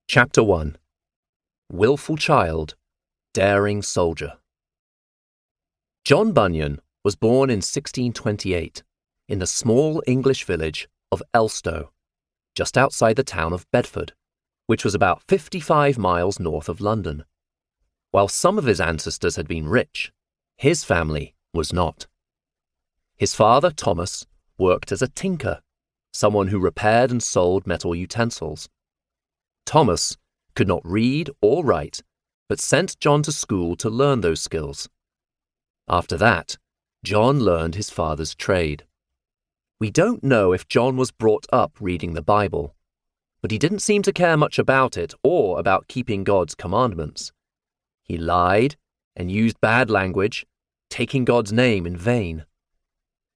Chapter 1. Willful Child, Daring Soldier. John Bunyan was born in 1628 in the small English village of Elstow, just outside the town of Bedford, which was about 55 miles north of London. While some of his ancestors had been rich, his family was not. His father, Thomas, worked as a tinker, someone who repaired and sold metal utensils. Thomas could not read or write, but sent John to school to learn those skills. After that, John learned his father's trade. We don't know if John was brought up reading the Bible, but he didn't seem to care much about it or about keeping God's commandments. He lied and used bad language, taking God's name in vain.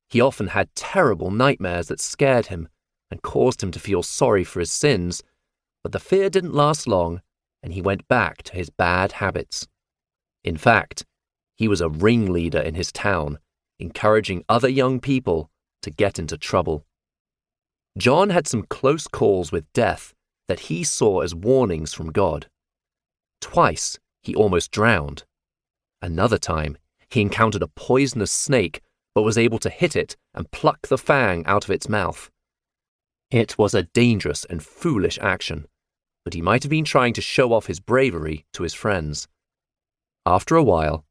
He often had terrible nightmares that scared him and caused him to feel sorry for his sins, but the fear didn't last long, and he went back to his bad habits. In fact, he was a ringleader in his town, encouraging other young people to get into trouble. John had some close calls with death that he saw as warnings from God. Twice, he almost drowned. Another time, he encountered a poisonous snake, but was able to hit it and pluck the fang out of its mouth. It was a dangerous and foolish action, but he might have been trying to show off his bravery to his friends. After a while,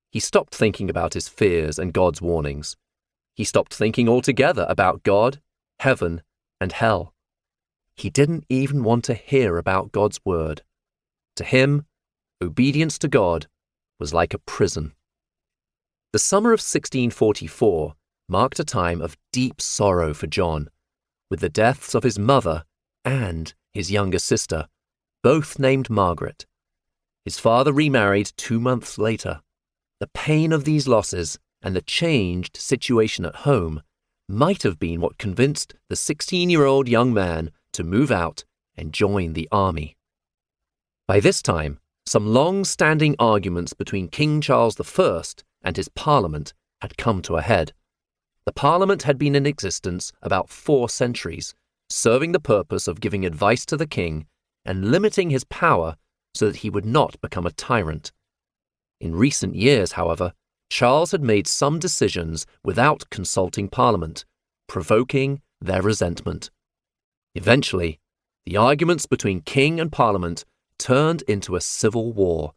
he stopped thinking about his fears and God's warnings. He stopped thinking altogether about God, heaven, and hell. He didn't even want to hear about God's word. To him, obedience to God was like a prison. The summer of 1644 marked a time of deep sorrow for John, with the deaths of his mother and his younger sister, both named Margaret. His father remarried 2 months later. The pain of these losses and the changed situation at home might have been what convinced the 16-year-old young man to move out and join the army. By this time, some long-standing arguments between King Charles I and his Parliament had come to a head. The Parliament had been in existence about 4 centuries, serving the purpose of giving advice to the king and limiting his power so that he would not become a tyrant. In recent years, however, Charles had made some decisions without consulting Parliament, provoking their resentment. Eventually, the arguments between king and Parliament turned into a civil war,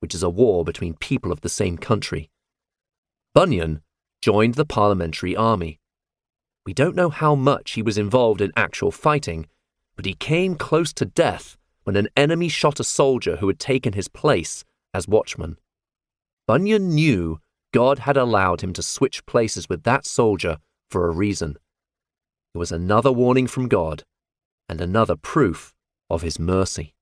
which is a war between people of the same country. Bunyan joined the parliamentary army. We don't know how much he was involved in actual fighting, but he came close to death when an enemy shot a soldier who had taken his place as watchman. Bunyan knew God had allowed him to switch places with that soldier for a reason. It was another warning from God and another proof of his mercy.